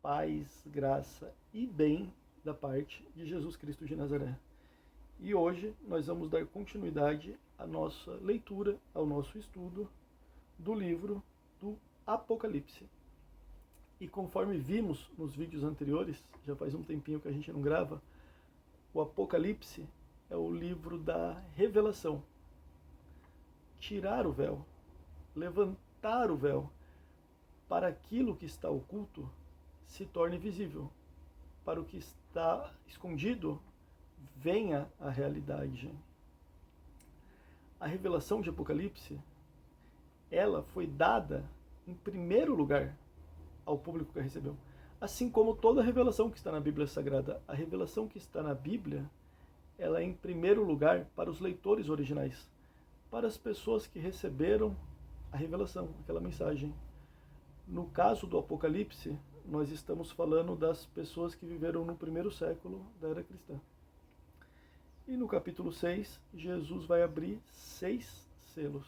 paz, graça e bem da parte de Jesus Cristo de Nazaré. E hoje nós vamos dar continuidade à nossa leitura, ao nosso estudo do livro do Apocalipse. E conforme vimos nos vídeos anteriores, já faz um tempinho que a gente não grava, o Apocalipse é o livro da revelação. Tirar o véu, levantar o véu, para aquilo que está oculto se torne visível, para o que está escondido venha a realidade. A revelação de Apocalipse, ela foi dada em primeiro lugar ao público que a recebeu. Assim como toda a revelação que está na Bíblia Sagrada, a revelação que está na Bíblia, ela é em primeiro lugar para os leitores originais, para as pessoas que receberam a revelação, aquela mensagem. No caso do Apocalipse, nós estamos falando das pessoas que viveram no primeiro século da era cristã. E no capítulo 6, Jesus vai abrir 6 selos.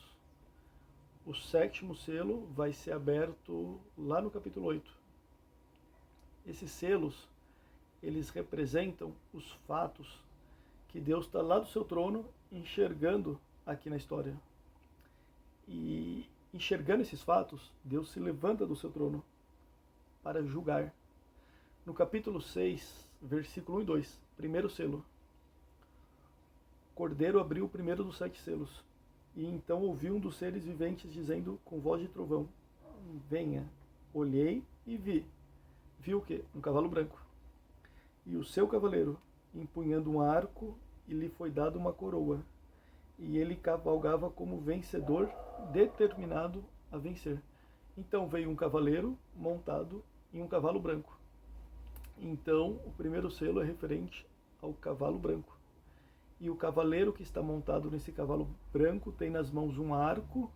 O 7º selo vai ser aberto lá no capítulo 8. Esses selos, eles representam os fatos que Deus está lá do seu trono enxergando aqui na história. E enxergando esses fatos, Deus se levanta do seu trono para julgar. No capítulo 6, versículo 1 e 2, primeiro selo. O Cordeiro abriu o primeiro dos 7 selos. E então ouvi um dos seres viventes dizendo com voz de trovão: venha. Olhei e vi. Vi o quê? Um cavalo branco. E o seu cavaleiro, empunhando um arco, e lhe foi dado uma coroa. E ele cavalgava como vencedor, determinado a vencer. Então veio um cavaleiro montado em um cavalo branco. Então o primeiro selo é referente ao cavalo branco. E o cavaleiro que está montado nesse cavalo branco tem nas mãos um arco,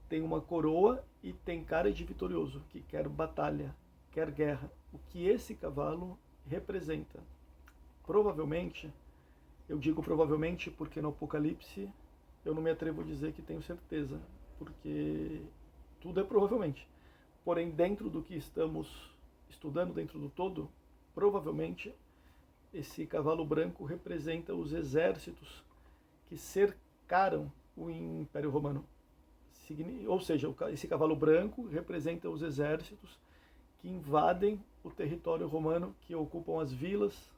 tem uma coroa e tem cara de vitorioso, que quer batalha, quer guerra. O que esse cavalo representa? Provavelmente, eu digo provavelmente porque no Apocalipse eu não me atrevo a dizer que tenho certeza, porque tudo é provavelmente. Porém, dentro do que estamos estudando, dentro do todo, provavelmente esse cavalo branco representa os exércitos que cercaram o Império Romano. Ou seja, esse cavalo branco representa os exércitos que invadem o território romano, que ocupam as vilas,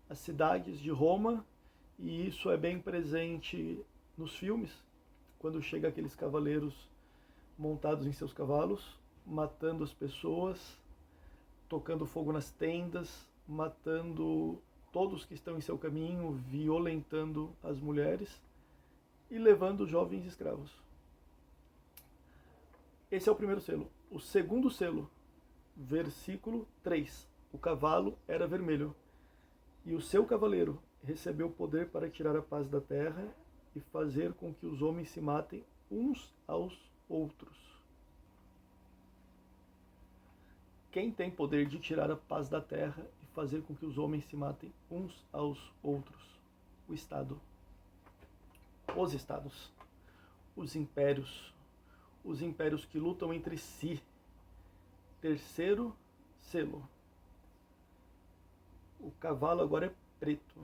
as cidades de Roma, e isso é bem presente nos filmes, quando chega aqueles cavaleiros montados em seus cavalos, matando as pessoas, tocando fogo nas tendas, matando todos que estão em seu caminho, violentando as mulheres e levando os jovens escravos. Esse é o primeiro selo. O segundo selo, versículo 3. O cavalo era vermelho, e o seu cavaleiro recebeu poder para tirar a paz da terra e fazer com que os homens se matem uns aos outros. Quem tem poder de tirar a paz da terra e fazer com que os homens se matem uns aos outros? O Estado. Os estados. Os impérios que lutam entre si. Terceiro selo. O cavalo agora é preto.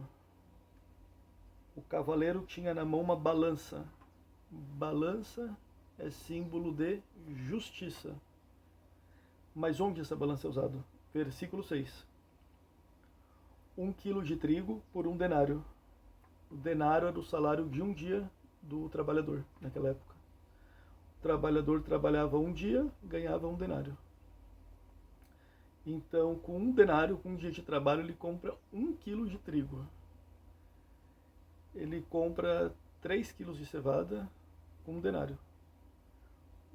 O cavaleiro tinha na mão uma balança. Balança é símbolo de justiça. Mas onde essa balança é usada? Versículo 6. 1 quilo de trigo por 1 denário. O denário era o salário de um dia do trabalhador naquela época. O trabalhador trabalhava um dia, ganhava 1 denário. Então, com 1 denário, com um dia de trabalho, ele compra 1 quilo de trigo. Ele compra 3 quilos de cevada com 1 denário.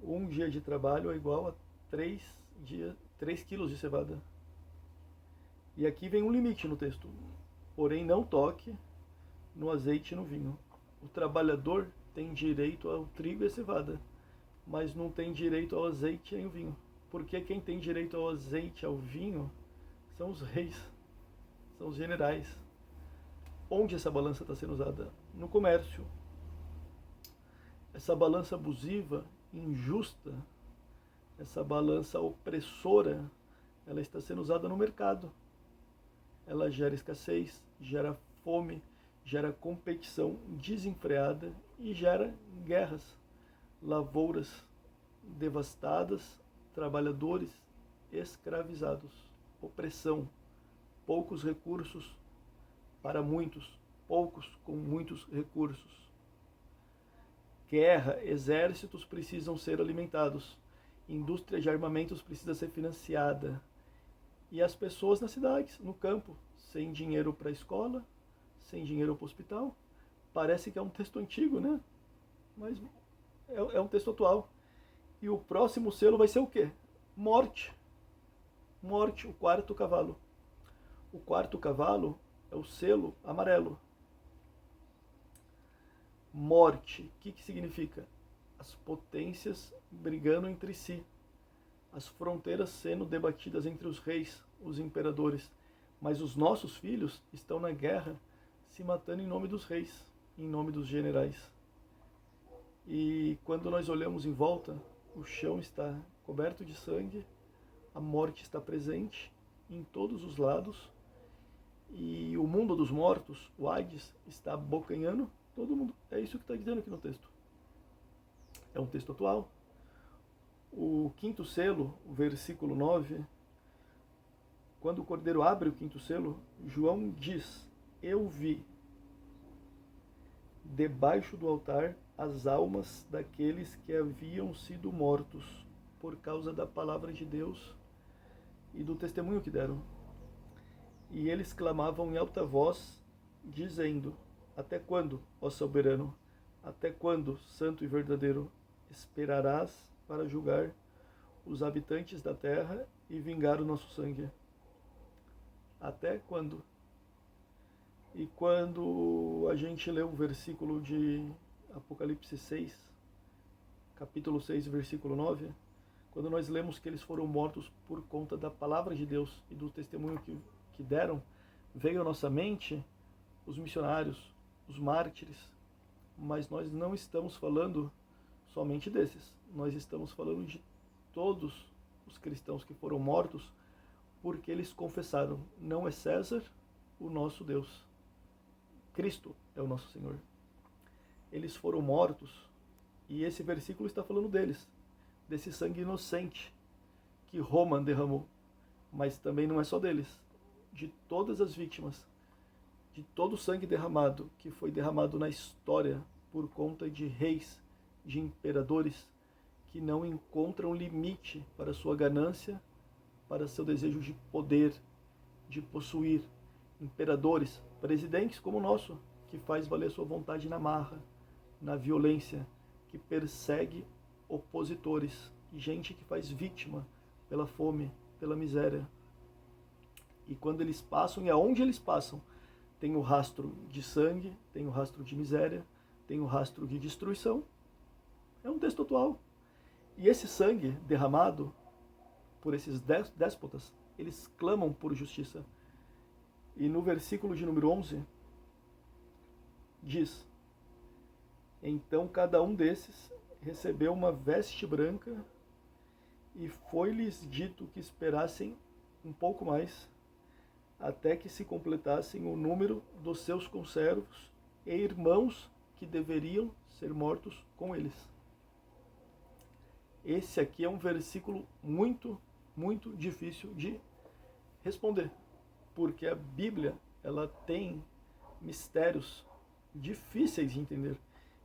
Um dia de trabalho é igual a 3 quilos de cevada. E aqui vem um limite no texto. Porém, não toque no azeite e no vinho. O trabalhador tem direito ao trigo e à cevada, mas não tem direito ao azeite e ao vinho. Porque quem tem direito ao azeite e ao vinho são os reis, são os generais. Onde essa balança está sendo usada? No comércio. Essa balança abusiva, injusta, essa balança opressora, ela está sendo usada no mercado. Ela gera escassez, gera fome, gera competição desenfreada e gera guerras, lavouras devastadas, trabalhadores escravizados, opressão, poucos recursos para muitos, poucos com muitos recursos. Guerra, exércitos precisam ser alimentados, indústria de armamentos precisa ser financiada. E as pessoas nas cidades, no campo, sem dinheiro para a escola, sem dinheiro para o hospital. Parece que é um texto antigo, né? Mas é um texto atual. E o próximo selo vai ser o quê? Morte. Morte, o quarto cavalo. O quarto cavalo é o selo amarelo. Morte, o que significa? As potências brigando entre si, as fronteiras sendo debatidas entre os reis, os imperadores, mas os nossos filhos estão na guerra se matando em nome dos reis, em nome dos generais. E quando nós olhamos em volta, o chão está coberto de sangue, a morte está presente em todos os lados, e o mundo dos mortos, o Hades, está abocanhando todo mundo. É isso que está dizendo aqui no texto. É um texto atual. O quinto selo, o versículo 9, quando o cordeiro abre o quinto selo, João diz: eu vi debaixo do altar as almas daqueles que haviam sido mortos por causa da palavra de Deus e do testemunho que deram. E eles clamavam em alta voz, dizendo: até quando, ó soberano, até quando, santo e verdadeiro, esperarás para julgar os habitantes da terra e vingar o nosso sangue? Até quando? E quando a gente lê o versículo de Apocalipse 6, capítulo 6, versículo 9, quando nós lemos que eles foram mortos por conta da palavra de Deus e do testemunho que deram, veio à nossa mente os missionários, os mártires, mas nós não estamos falando somente desses. Nós estamos falando de todos os cristãos que foram mortos porque eles confessaram: não é César o nosso Deus, Cristo é o nosso Senhor. Eles foram mortos e esse versículo está falando deles, desse sangue inocente que Roma derramou. Mas também não é só deles, de todas as vítimas, de todo o sangue derramado que foi derramado na história por conta de reis, de imperadores que não encontram limite para sua ganância, para seu desejo de poder, de possuir. Imperadores, presidentes como o nosso, que faz valer sua vontade na marra, na violência, que persegue opositores, gente que faz vítima pela fome, pela miséria. E quando eles passam, e aonde eles passam, tem o rastro de sangue, tem o rastro de miséria, tem o rastro de destruição. É um texto atual. E esse sangue derramado por esses déspotas, eles clamam por justiça. E no versículo de número 11, diz: então cada um desses recebeu uma veste branca e foi-lhes dito que esperassem um pouco mais, até que se completassem o número dos seus conservos e irmãos que deveriam ser mortos com eles. Esse aqui é um versículo muito, muito difícil de responder, porque a Bíblia, ela tem mistérios difíceis de entender.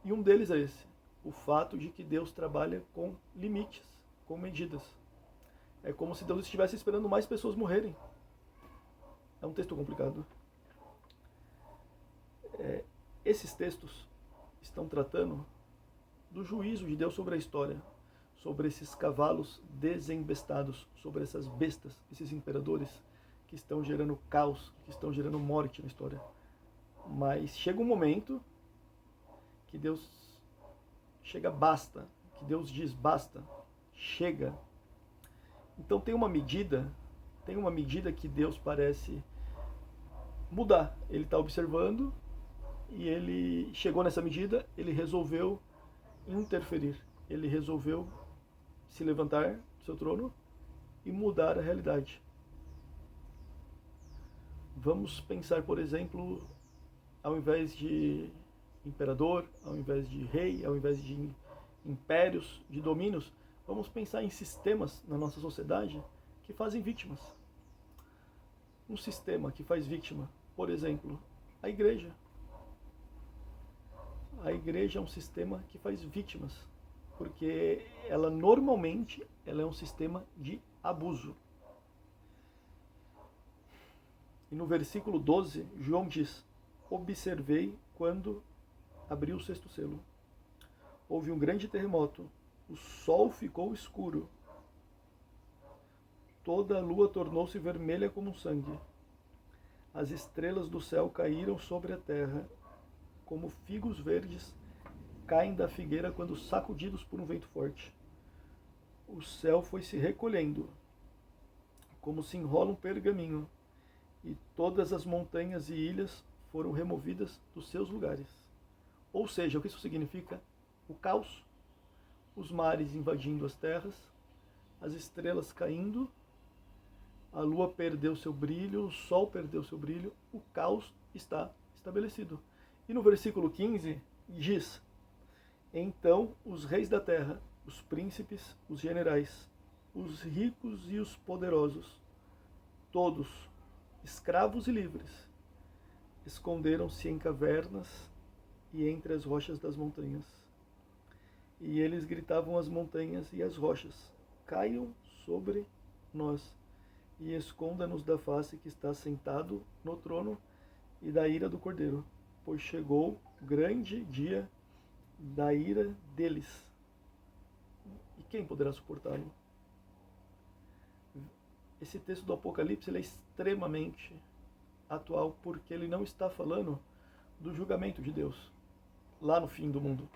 E um deles é esse, o fato de que Deus trabalha com limites, com medidas. É como se Deus estivesse esperando mais pessoas morrerem. É um texto complicado. Esses textos estão tratando do juízo de Deus sobre a história, sobre esses cavalos desembestados, sobre essas bestas, esses imperadores que estão gerando caos, que estão gerando morte na história. Mas chega um momento que Deus basta, que Deus diz basta, chega. Então tem uma medida que Deus parece mudar. Ele está observando e ele chegou nessa medida, ele resolveu interferir, ele resolveu se levantar do seu trono e mudar a realidade. Vamos pensar, por exemplo, ao invés de imperador, ao invés de rei, ao invés de impérios, de domínios, vamos pensar em sistemas na nossa sociedade que fazem vítimas. Um sistema que faz vítima, por exemplo, a igreja. A igreja é um sistema que faz vítimas, porque ela normalmente ela é um sistema de abuso. E no versículo 12, João diz: observei quando abriu o sexto selo. Houve um grande terremoto, o sol ficou escuro, toda a lua tornou-se vermelha como sangue, as estrelas do céu caíram sobre a terra, como figos verdes caem da figueira quando sacudidos por um vento forte. O céu foi se recolhendo, como se enrola um pergaminho, e todas as montanhas e ilhas foram removidas dos seus lugares. Ou seja, o que isso significa? O caos, os mares invadindo as terras, as estrelas caindo, a lua perdeu seu brilho, o sol perdeu seu brilho, o caos está estabelecido. E no versículo 15 diz: então os reis da terra, os príncipes, os generais, os ricos e os poderosos, todos, escravos e livres, esconderam-se em cavernas e entre as rochas das montanhas. E eles gritavam às montanhas e às rochas: caiam sobre nós e esconda-nos da face que está sentado no trono e da ira do Cordeiro, pois chegou o grande dia da ira deles. E quem poderá suportá-lo? Esse texto do Apocalipse ele é extremamente atual, porque ele não está falando do julgamento de Deus lá no fim do mundo.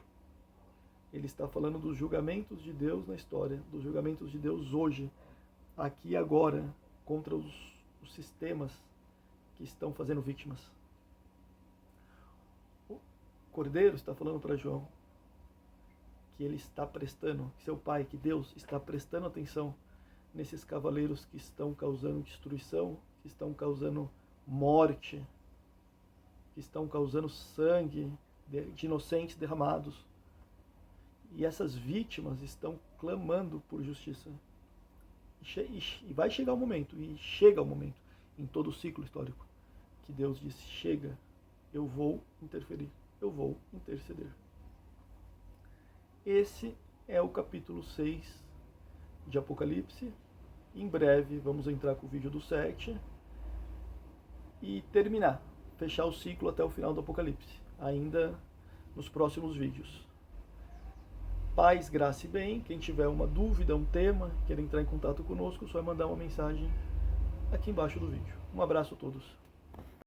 Ele está falando dos julgamentos de Deus na história, dos julgamentos de Deus hoje, aqui e agora, contra os sistemas que estão fazendo vítimas. O Cordeiro está falando para João que ele está prestando, que seu pai, que Deus está prestando atenção nesses cavaleiros que estão causando destruição, que estão causando morte, que estão causando sangue de inocentes derramados. E essas vítimas estão clamando por justiça. E vai chegar o momento, e chega o momento, em todo o ciclo histórico, que Deus disse: chega, eu vou interferir, eu vou interceder. Esse é o capítulo 6 de Apocalipse. Em breve vamos entrar com o vídeo do 7 e terminar, fechar o ciclo até o final do Apocalipse, ainda nos próximos vídeos. Paz, graça e bem. Quem tiver uma dúvida, um tema, quer entrar em contato conosco, só é mandar uma mensagem aqui embaixo do vídeo. Um abraço a todos.